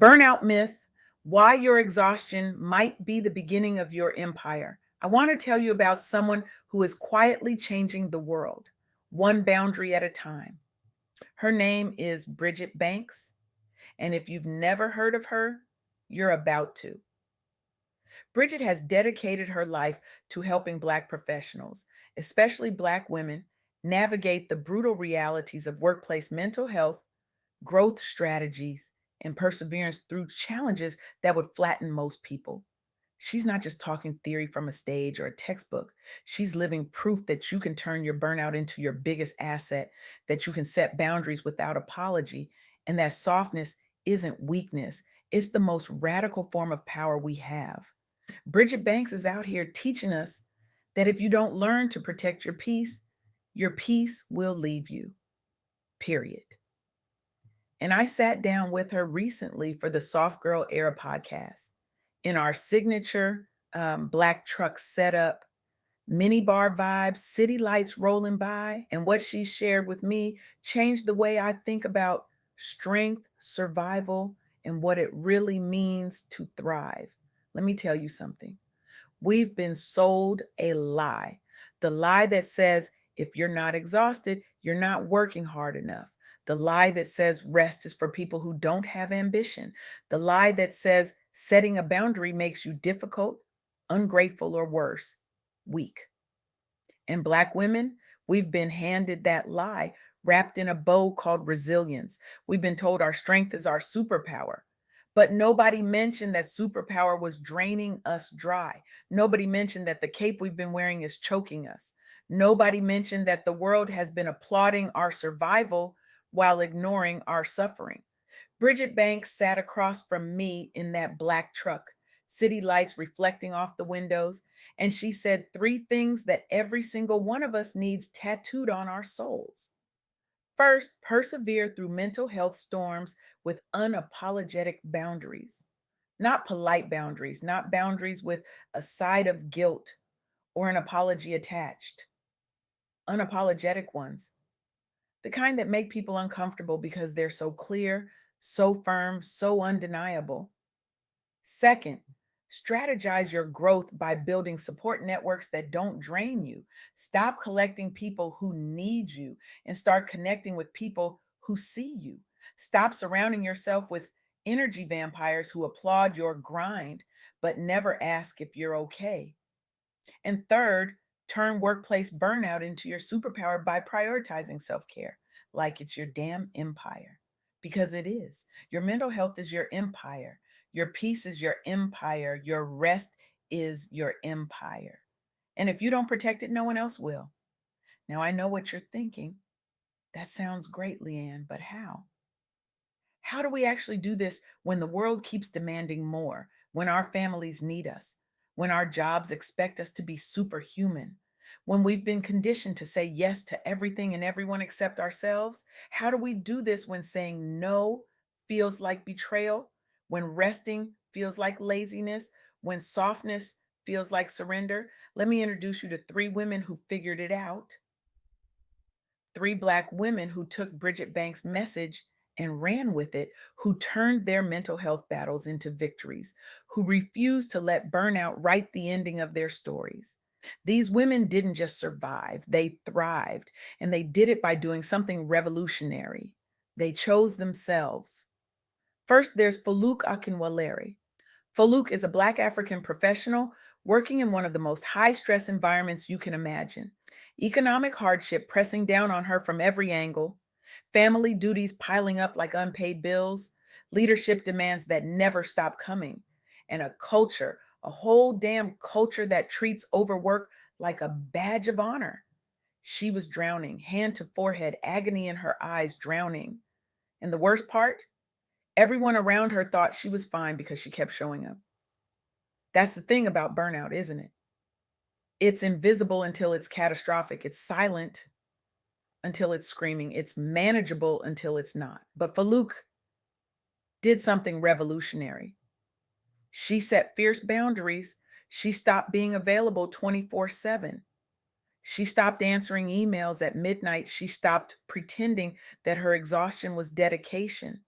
burnout myth, why your exhaustion might be the beginning of your empire. I want to tell you about someone who is quietly changing the world, one boundary at a time. Her name is Bridget Banks, and if you've never heard of her, you're about to. Bridget has dedicated her life to helping Black professionals, especially Black women, navigate the brutal realities of workplace mental health, growth strategies, and perseverance through challenges that would flatten most people. She's not just talking theory from a stage or a textbook. She's living proof that you can turn your burnout into your biggest asset, that you can set boundaries without apology, and that softness isn't weakness. It's the most radical form of power we have. Bridget Banks is out here teaching us that if you don't learn to protect your peace will leave you, period. And I sat down with her recently for the Soft Girl Era podcast in our signature black truck setup, mini bar vibes, city lights rolling by. And what she shared with me changed the way I think about strength, survival, and what it really means to thrive. Let me tell you something. We've been sold a lie. The lie that says if you're not exhausted, you're not working hard enough. The lie that says rest is for people who don't have ambition. The lie that says setting a boundary makes you difficult, ungrateful, or worse, weak. And Black women, we've been handed that lie wrapped in a bow called resilience. We've been told our strength is our superpower. But nobody mentioned that superpower was draining us dry. Nobody mentioned that the cape we've been wearing is choking us. Nobody mentioned that the world has been applauding our survival while ignoring our suffering. Bridget Banks sat across from me in that black truck, city lights reflecting off the windows, and she said three things that every single one of us needs tattooed on our souls. First, persevere through mental health storms with unapologetic boundaries, not polite boundaries, not boundaries with a side of guilt or an apology attached, unapologetic ones, the kind that make people uncomfortable because they're so clear, so firm, so undeniable. Second, strategize your growth by building support networks that don't drain you. Stop collecting people who need you and start connecting with people who see you. Stop surrounding yourself with energy vampires who applaud your grind but never ask if you're okay. And third, turn workplace burnout into your superpower by prioritizing self care like it's your damn empire. Because it is. Your mental health is your empire. Your peace is your empire. Your rest is your empire. And if you don't protect it, no one else will. Now, I know what you're thinking. That sounds great, Leanne, but how? How do we actually do this when the world keeps demanding more, when our families need us, when our jobs expect us to be superhuman, when we've been conditioned to say yes to everything and everyone except ourselves? How do we do this when saying no feels like betrayal, when resting feels like laziness, when softness feels like surrender? Let me introduce you to three women who figured it out. Three Black women who took Bridget Banks' message and ran with it, who turned their mental health battles into victories, who refused to let burnout write the ending of their stories. These women didn't just survive, they thrived, and they did it by doing something revolutionary. They chose themselves. First, there's Faluk Akinwalere. Faluk is a Black African professional working in one of the most high stress environments you can imagine. Economic hardship pressing down on her from every angle, family duties piling up like unpaid bills, leadership demands that never stop coming, and a culture, a whole damn culture that treats overwork like a badge of honor. She was drowning, hand to forehead, agony in her eyes, drowning. And the worst part? Everyone around her thought she was fine because she kept showing up. That's the thing about burnout, isn't it? It's invisible until it's catastrophic. It's silent until it's screaming. It's manageable until it's not. But Faluk did something revolutionary. She set fierce boundaries. She stopped being available 24/7. She stopped answering emails at midnight. She stopped pretending that her exhaustion was dedication.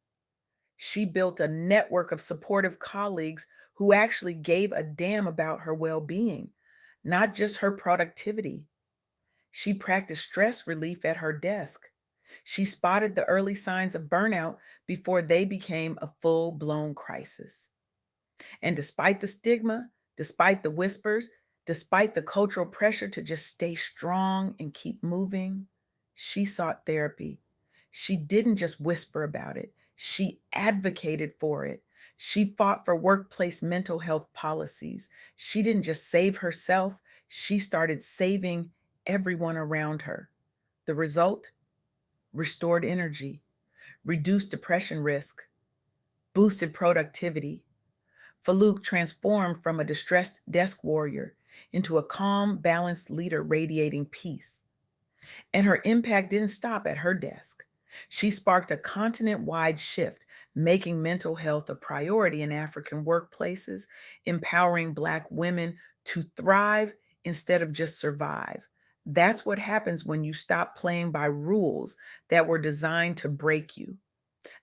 She built a network of supportive colleagues who actually gave a damn about her well being, not just her productivity. She practiced stress relief at her desk. She spotted the early signs of burnout before they became a full blown crisis. And despite the stigma, despite the whispers, despite the cultural pressure to just stay strong and keep moving, she sought therapy. She didn't just whisper about it, she advocated for it. She fought for workplace mental health policies. She didn't just save herself, she started saving everyone around her. The result? Restored energy, reduced depression risk, boosted productivity. Faluk transformed from a distressed desk warrior into a calm, balanced leader radiating peace. And her impact didn't stop at her desk. She sparked a continent wide shift, making mental health a priority in African workplaces, empowering Black women to thrive instead of just survive. That's what happens when you stop playing by rules that were designed to break you.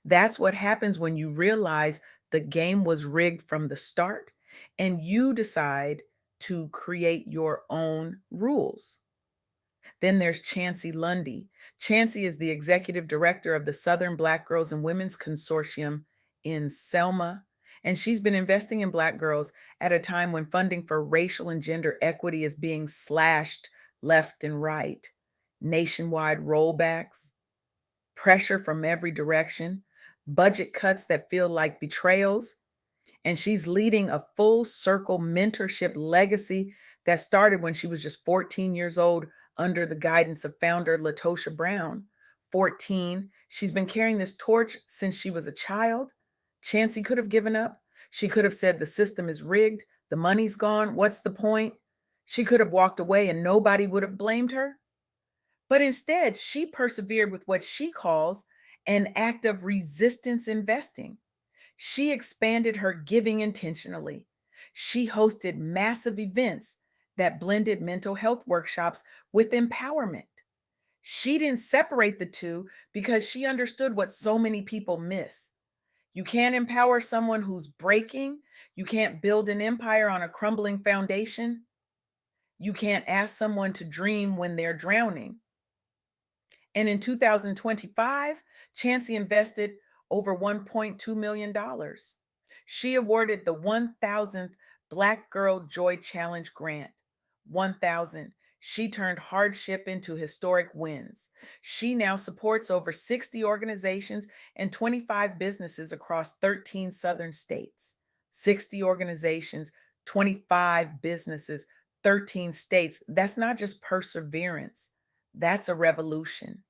That's what happens when you realize the game was rigged from the start and you decide to create your own rules. Then there's Chancey Lundy. Chancey is the executive director of the Southern Black Girls and Women's Consortium in Selma, and she's been investing in Black girls at a time when funding for racial and gender equity is being slashed left and right. Nationwide rollbacks, pressure from every direction, budget cuts that feel like betrayals, and she's leading a full circle mentorship legacy that started when she was just 14 years old under the guidance of founder Latosha Brown. 14, she's been carrying this torch since she was a child. Chancey could have given up. She could have said the system is rigged, the money's gone, what's the point? She could have walked away and nobody would have blamed her. But instead, she persevered with what she calls an act of resistance investing. She expanded her giving intentionally. She hosted massive events that blended mental health workshops with empowerment. She didn't separate the two because she understood what so many people miss. You can't empower someone who's breaking. You can't build an empire on a crumbling foundation. You can't ask someone to dream when they're drowning. And in 2025, Chancey invested over $1.2 million. Dollars. She awarded the 1000th Black Girl Joy Challenge grant. 1000. She turned hardship into historic wins. She now supports over 60 organizations and 25 businesses across 13 southern states. 60 organizations, 25 businesses, 13 states. That's not just perseverance, that's a revolution.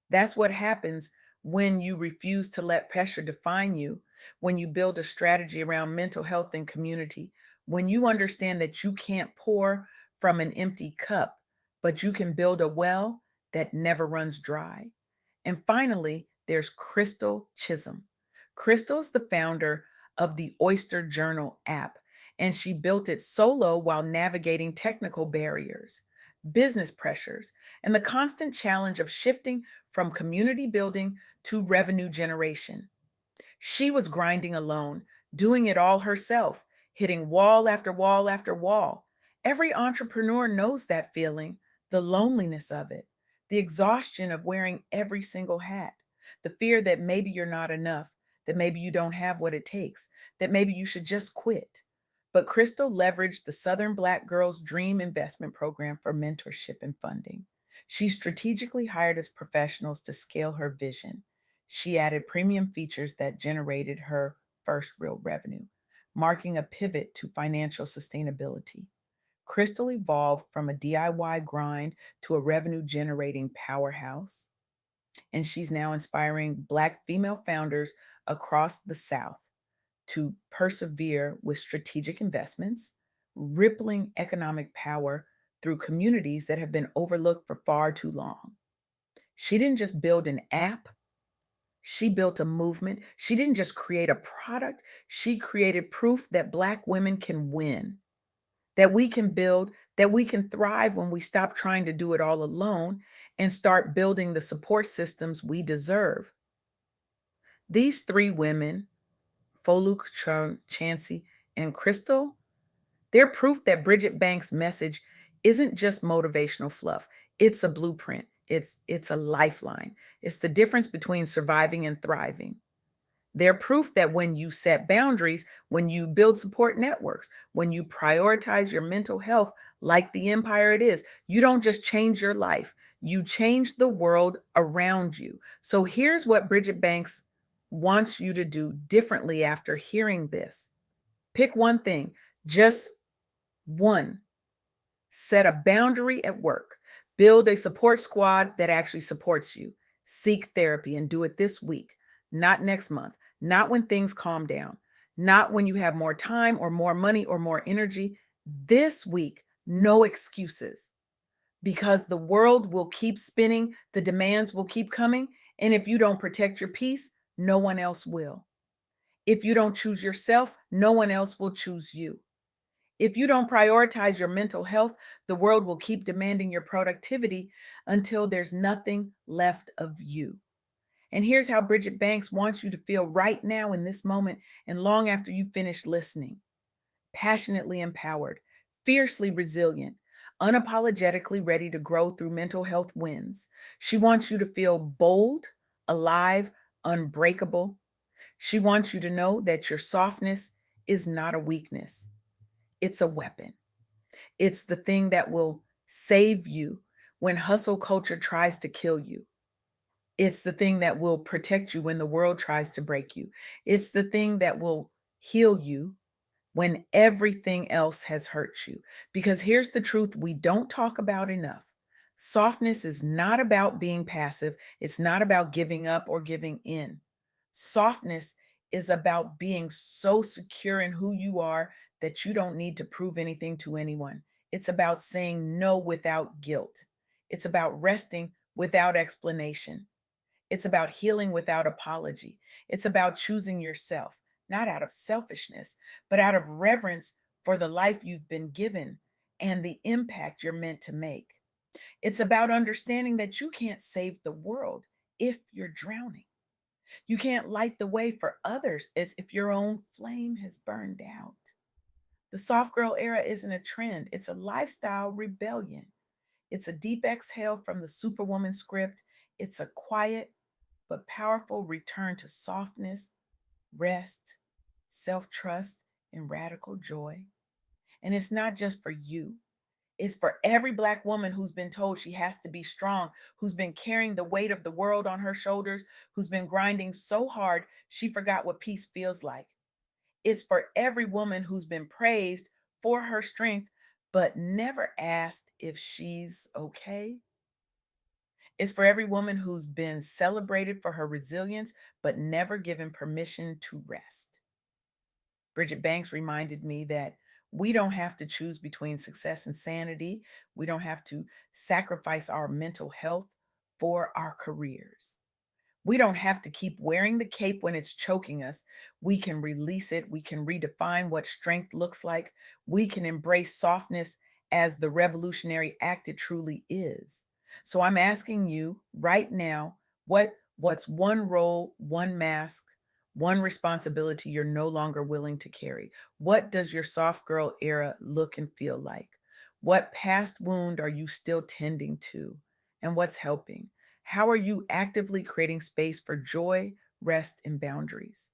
That's what happens when you refuse to let pressure define you, when you build a strategy around mental health and community, when you understand that you can't pour from an empty cup, but you can build a well that never runs dry. And finally, there's Crystal Chisholm. Crystal's the founder of the Oyster Journal app, and she built it solo while navigating technical barriers, business pressures, and the constant challenge of shifting from community building to revenue generation. She was grinding alone, doing it all herself, hitting wall after wall after wall. Every entrepreneur knows that feeling, the loneliness of it, the exhaustion of wearing every single hat, the fear that maybe you're not enough, that maybe you don't have what it takes, that maybe you should just quit. But Crystal leveraged the Southern Black Girls Dream Investment Program for mentorship and funding. She strategically hired as professionals to scale her vision. She added premium features that generated her first real revenue, marking a pivot to financial sustainability. Crystal evolved from a DIY grind to a revenue generating powerhouse, and she's now inspiring Black female founders across the South to persevere with strategic investments, rippling economic power through communities that have been overlooked for far too long. She didn't just build an app, she built a movement. She didn't just create a product, she created proof that Black women can win, that we can build, that we can thrive when we stop trying to do it all alone and start building the support systems we deserve. These three women, Foluk, Chansey, and Crystal, they're proof that Bridget Banks' message isn't just motivational fluff. It's a blueprint. It's a lifeline. It's the difference between surviving and thriving. They're proof that when you set boundaries, when you build support networks, when you prioritize your mental health like the empire it is, you don't just change your life, you change the world around you. So here's what Bridget Banks wants you to do differently after hearing this. Pick one thing, just one. Set a boundary at work. Build a support squad that actually supports you. Seek therapy and do it this week, not next month, not when things calm down, not when you have more time or more money or more energy. This week, no excuses because the world will keep spinning, the demands will keep coming. And if you don't protect your peace, no one else will. If you don't choose yourself, no one else will choose you. If you don't prioritize your mental health, the world will keep demanding your productivity until there's nothing left of you. And here's how Bridget Banks wants you to feel right now in this moment and long after you finish listening: passionately empowered, fiercely resilient, unapologetically ready to grow through mental health wins. She wants you to feel bold, alive, unbreakable. She wants you to know that your softness is not a weakness, it's a weapon. It's the thing that will save you when hustle culture tries to kill you. It's the thing that will protect you when the world tries to break you. It's the thing that will heal you when everything else has hurt you. Because here's the truth we don't talk about enough: softness is not about being passive, it's not about giving up or giving in. Softness is about being so secure in who you are that you don't need to prove anything to anyone. It's about saying no without guilt. It's about resting without explanation. It's about healing without apology. It's about choosing yourself, not out of selfishness, but out of reverence for the life you've been given and the impact you're meant to make. It's about understanding that you can't save the world if you're drowning. You can't light the way for others as if your own flame has burned out. The soft girl era isn't a trend, it's a lifestyle rebellion. It's a deep exhale from the superwoman script. It's a quiet but powerful return to softness, rest, self trust, and radical joy. And it's not just for you, it's for every Black woman who's been told she has to be strong, who's been carrying the weight of the world on her shoulders, who's been grinding so hard she forgot what peace feels like. It's for every woman who's been praised for her strength, but never asked if she's okay. It's for every woman who's been celebrated for her resilience, but never given permission to rest. Bridget Banks reminded me that we don't have to choose between success and sanity. We don't have to sacrifice our mental health for our careers. We don't have to keep wearing the cape when it's choking us. We can release it. We can redefine what strength looks like. We can embrace softness as the revolutionary act it truly is. So I'm asking you right now, what's one role, one mask, one responsibility you're no longer willing to carry? What does your soft girl era look and feel like? What past wound are you still tending to? And what's helping? How are you actively creating space for joy, rest, and boundaries?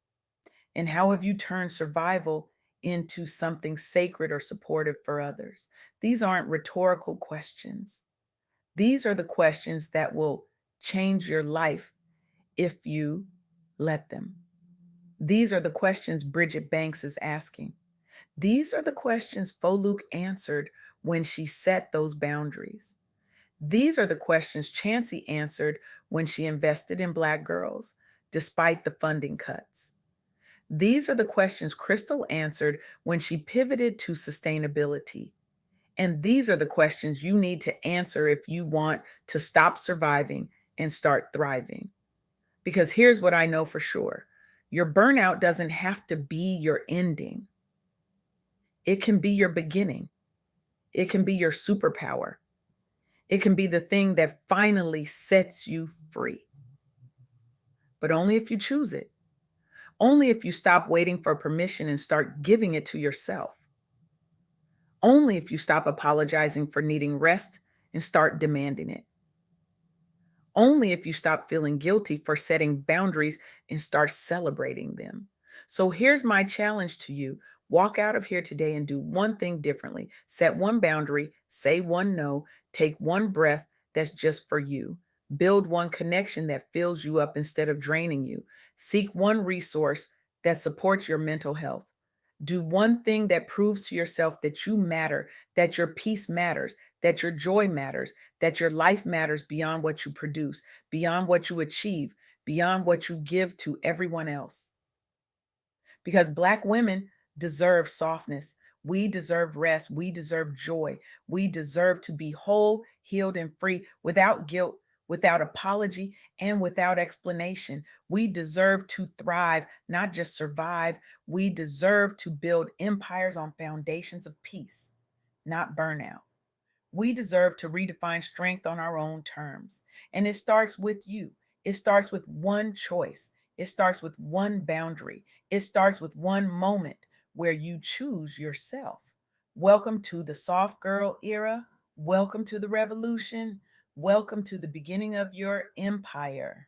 And how have you turned survival into something sacred or supportive for others? These aren't rhetorical questions. These are the questions that will change your life if you let them. These are the questions Bridget Banks is asking. These are the questions Foluk answered when she set those boundaries. These are the questions Chansey answered when she invested in Black girls, despite the funding cuts. These are the questions Crystal answered when she pivoted to sustainability. And these are the questions you need to answer if you want to stop surviving and start thriving. Because here's what I know for sure: your burnout doesn't have to be your ending, it can be your beginning, it can be your superpower, it can be the thing that finally sets you free. But only if you choose it. Only if you stop waiting for permission and start giving it to yourself. Only if you stop apologizing for needing rest and start demanding it. Only if you stop feeling guilty for setting boundaries and start celebrating them. So here's my challenge to you. Walk out of here today and do one thing differently. Set one boundary, say one no, take one breath that's just for you. Build one connection that fills you up instead of draining you. Seek one resource that supports your mental health. Do one thing that proves to yourself that you matter, that your peace matters, that your joy matters, that your life matters beyond what you produce, beyond what you achieve, beyond what you give to everyone else. Because Black women deserve softness. We deserve rest. We deserve joy. We deserve to be whole, healed, and free without guilt, without apology, and without explanation. We deserve to thrive, not just survive. We deserve to build empires on foundations of peace, not burnout. We deserve to redefine strength on our own terms. And it starts with you. It starts with one choice. It starts with one boundary. It starts with one moment where you choose yourself. Welcome to the soft girl era. Welcome to the revolution. Welcome to the beginning of your empire.